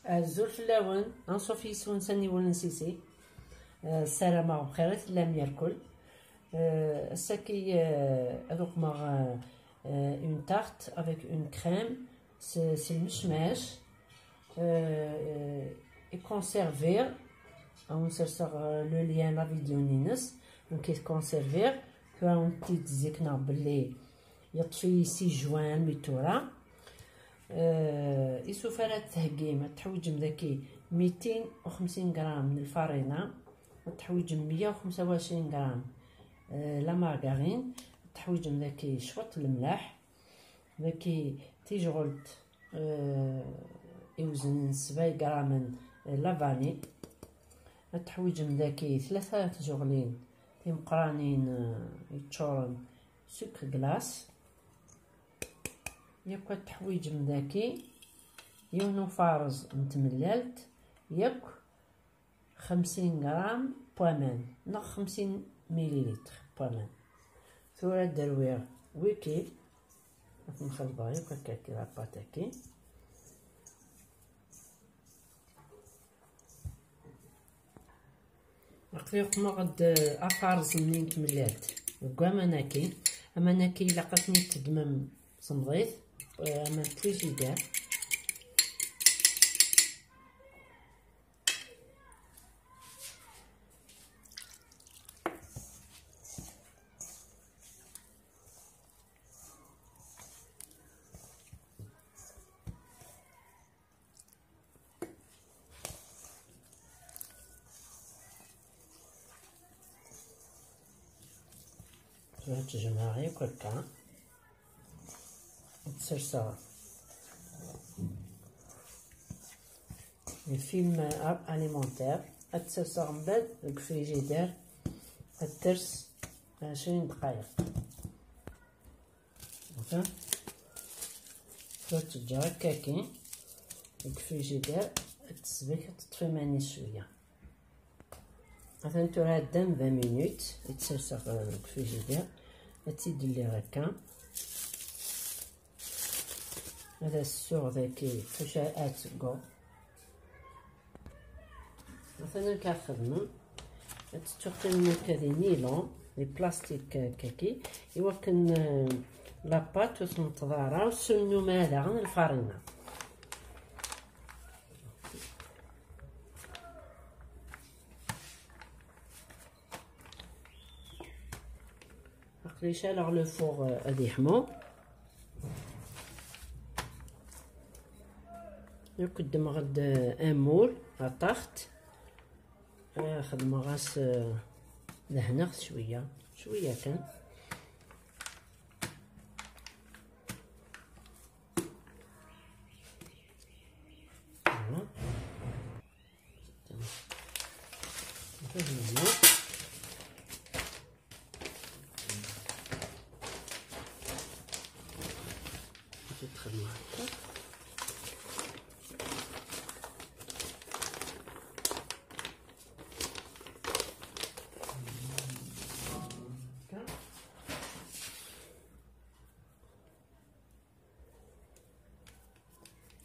الزول فلاون انصوفي سون سني ولنسيسي السلامة بخير لم يركل الساكي هذوك مع une tarte avec une crème c'est le mishmash et conserver on se sort le lien la vidéo nines donc est conserver que un petit zikna باللي يطفي 6 جوان ميتورا يسوف على التهقيم تحويج ذاكي 250 غرام من الفارينة تحويج 125 غرام لا مارغرين تحويج ذاكي شوط الملاح ذاكي تيجغلت يوزن 7 غرام من لافاني تحويج ذاكي 3 جغلين مقرانين يتشورن سكر كلاص ياك التحويج من ذاكي يونو فارز متمللت ياك 50 غرام بوامان ناق 50 مليلتر بوامان ثورة دروير ويكي نخلطها ياك هكاكي لاباطاكي نقيق مغد افارز منين تمللت وكامناكي اما ناكي لقاتني تدمم صمضيت اما بريجيدير تجمعي كلكا تسرسا الفيلم اليمونتير تسرسا من بعد الفريجيدير ترس 20 دقائق تجي هكاكي الفريجيدير تسبك تطفي ماني شويه مثلا تورا هادام 20 مينوت يتسرسا في الفريجيدير تيدلي هكا هذا السوغ ذاكي فشاءات كو مثلا كنخدم تستخدم كذي نيلون لي بلاستيك كاكي يوكن لاباط وتنتظرها وسنو مالا غن الفارينه ريشال على الفوغ هادي حمو نقدم غد ان مول لا طاخت خدم غاس لهنا شويه شويه كان تخدم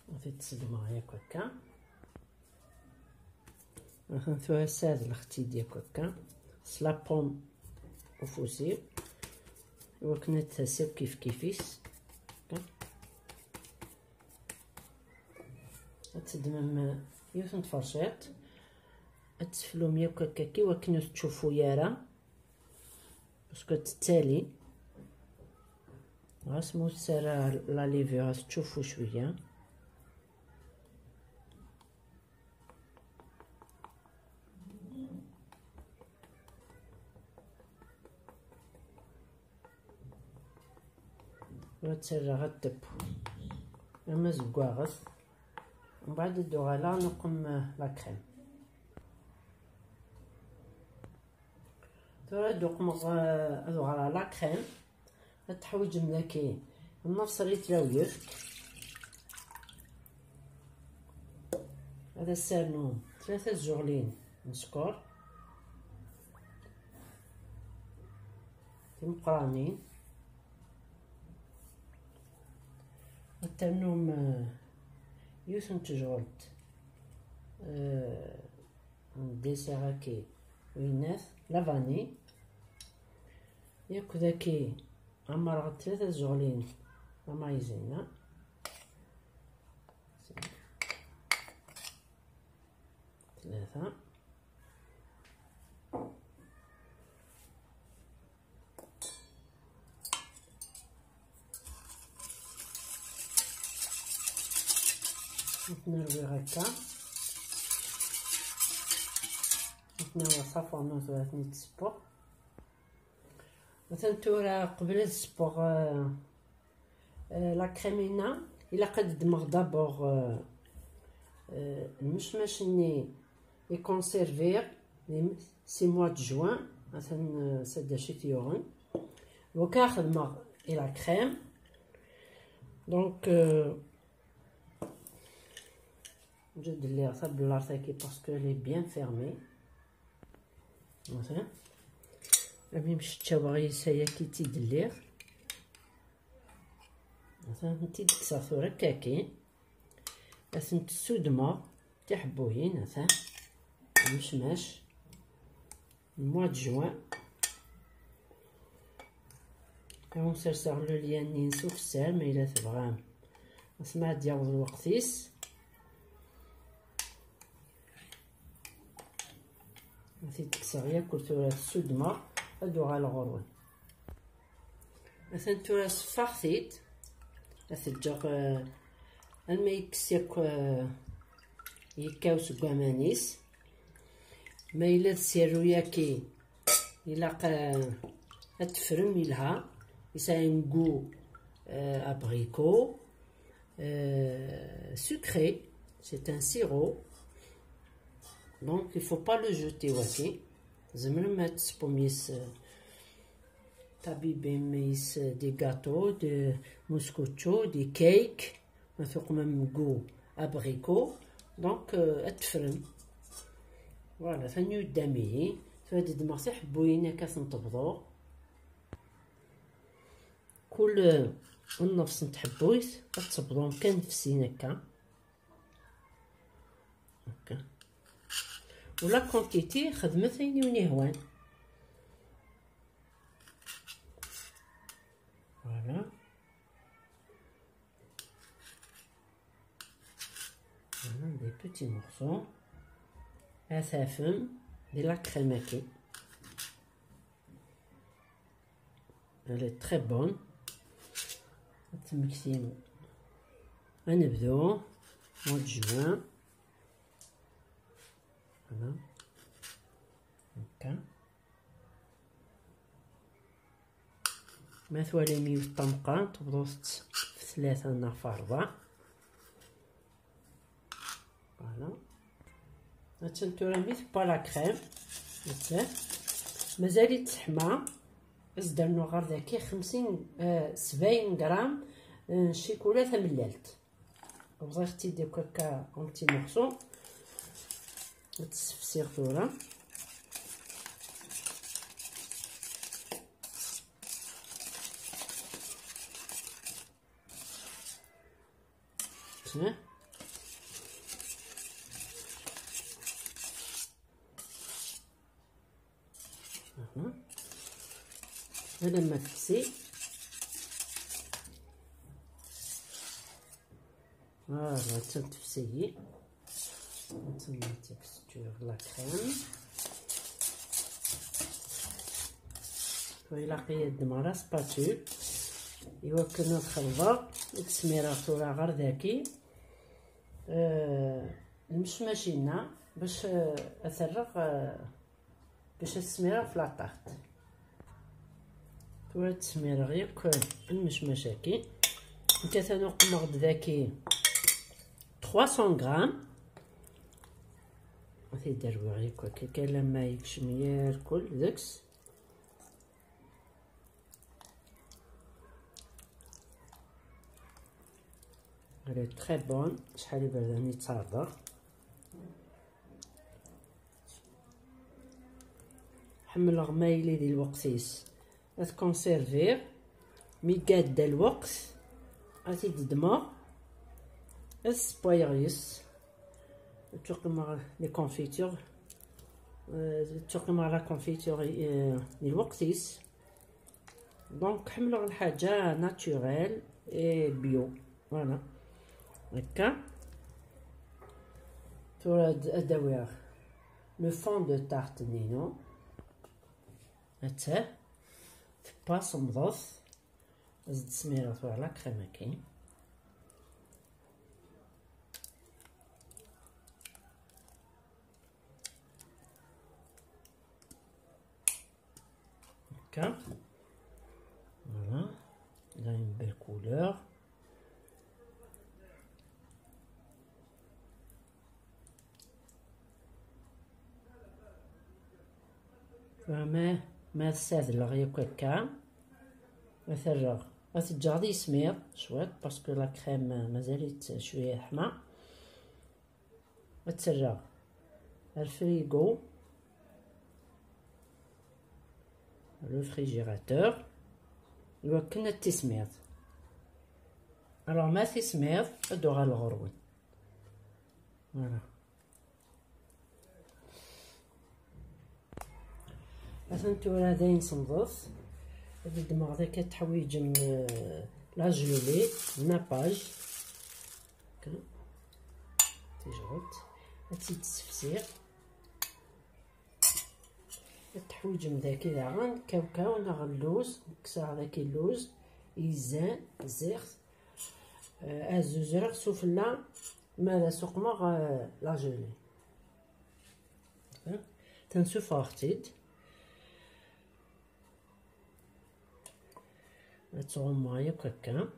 هكا تسد معايا هكا ثوا ساد الختي ديالك هكا سلابون وفوسي وكنا تسيب كيف كيفيس تدمم يوثن تفرشات تسفلو مياك هكاكي وكنو تشوفو يارا باسكو تتالي غاسمو سارا لا ليفي غاس تشوفو شويه وتسرى غتب اما زكواغس ومن بعد الدوغالا نقم لا كريم ترى دوقم دوغالا لا كريم تحويج ملاكي النص يتراوير هذا السرنون 3 جغلين من سكر مقرانين الترنوم يوسن تجغلت ديسير هاكي وينات لا فاني ياك ذاكي عمر غد 3 زغلين لا مايزينا ثلاثة نروي هكا نتناول صافون ثلاثة سبوغ مثلا تورا قبل السبوغ لا كريمينا الا قد دمغ دابوغ المشماش ني يكونسيرفير 6 موا د جوان مثلا سدا شيت يوغن وكا خدمغ الى كريم دونك نجد لي غصا بلارتاكي باسكو لي بيان فيرمي مثلا راني مشيت تشاوغي سايا كي تيدلير مثلا نتي ديكسا ثورا كاكي اثنت السودمة تحبوين مثلا مشماش الموا د جوان كون سرسغ لو ليان نينسو في السال ما الا تبغام اسمع ديال الوقتيس مثلا ديكسا غيا كل ثورا السودمة هادو غا الغروان مثلا ثورا صفاغتيت اثجاق الميكس يكاو سكوامانيس ما إلا تسيرو ياكي إلا تفرم يلها يساين غو ابريكو sucré, c'est un sirop, donc il faut pas le jeter واكي زعما ما تسبوميس طبيبي ميس دي غاتو دي موسكوتشو دي كيك مثوق ممكو ابريكو دونك اتفرم فوالا ثاني قدامي فهاد دماغ تحبوين هكا تنطبضو كل النفس نتحبويت تطبضوهم كنفسين هكا هكا ولا كونتيتي خدمت ثاني ونهوان فوالا des petits morceaux أثافم de la crème elle est très bonne تمكسين غنبداو موا د جوان هنا هكا مثلا مية الطمقة تبدو في 3 نفر 4 فوالا هانتوما ميت با لا كريم مازالت تحمى بس درنا غير داكي 70 غرام شيكولا تملالت بغيتي ديك هكا اون بتي مورسو تسفسيغ ثورا هذا ما تفسي فوالا تنتفسي نتسمى تيكستور لا كريم وإلا قياد مرا سباتول إوا كنا نخلطها التسميرة ثورا غير داكي المشماشينا باش أثرق باش التسميرة في لاطاط ثورا التسميرة غير المشماشاكي نكا نقمغ داكي 300 غرام غادي ديرو غير كي لما يكشم ياكل داكس غير تري بون شحال برداني تصادر حمل غمايلي ديال الوقتيس تكونسيرفير مي قاده الوقت غادي تدمر السبايغيس تقمع لي كونفيتور، تقمع لا كونفيتور الوقتيس. دونك حملوا الحاجه ناتوريل اي بيو. فوالا هكا. تورا اداوير لو فون دو تارت نينو هاتاه باس مضغط زد سميره على كريمه كاين. هكا فوالا là une belle couleur. ما تسادلغ ياك هكا مثلا غتجاردي سمير شويه باسكو لا كريم مازالت شويه حمى. غتسرع الفريغو لو فريجيراتور يوكلنا التسمير. الوغ ما تسمير ادوغ الغرون. فوالا اثنتورا داين صنظف الدماغ ذاك تحويج لا جولي ناباج هكا تيجغط هاتي تسفسير التحويج من ذاك داغن كاوكاو ناغ اللوز نكسر ذاك اللوز يزان زيغ ازوزرغ سفلا ماذا سقمغ لا جولي تنسوف اختيد تغمى ياك هكا.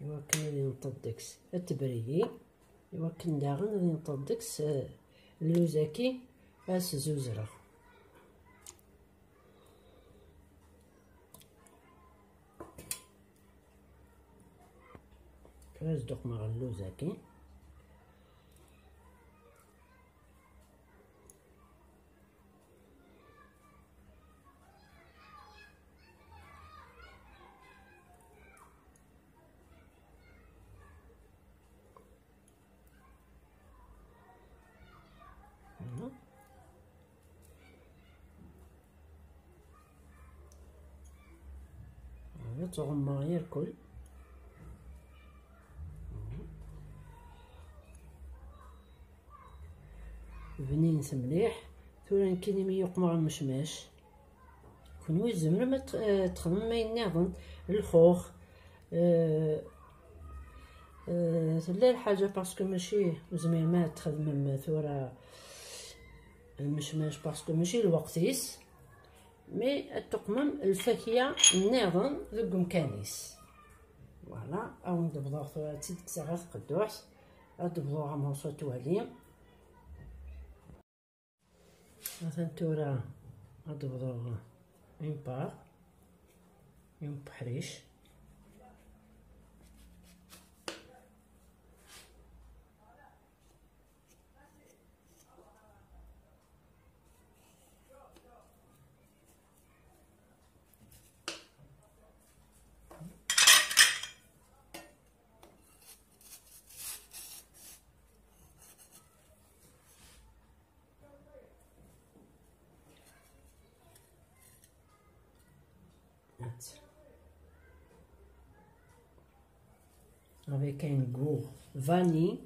يوكن غادي نطدكس التبريدي يوكن داغن غادي نطدكس اللوزاكي اس زوزرة. كلاش دوق مع اللوزاكي تغمى غير الكل. بنينت مليح. ثورا كاين مي يقمع المشماش كونوا زمرا ما تخدم ما يناظن الخوخ تلا الحاجه باسكو ماشي زمير ما تخدم ثورا المشماش باسكو ماشي الوقتيس مي التقمم الفاكهه الناظن ذوك مكانيس. فوالا او ندبضو ثورا تيدك صغار قدوس ندبضوها موصه توالي مثلا تورا ندبضوها اون بار يوم بحريش avec un goût vanille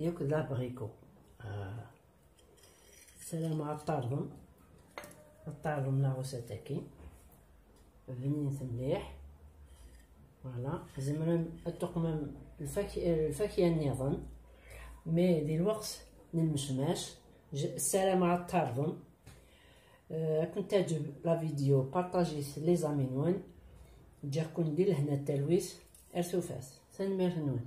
ياك لابريكو. السلام على الطربم لاغوسا تاكي بنينت مليح. فوالا زعما التقمم الفاكهه النظام مي دي الوقت للمشماش. السلام على الطربم. كنت تعجب لا فيديو بارطاجي لي زامي نوان جاكم دير هنا التلويث ارثوفاس ثاني مير نوان.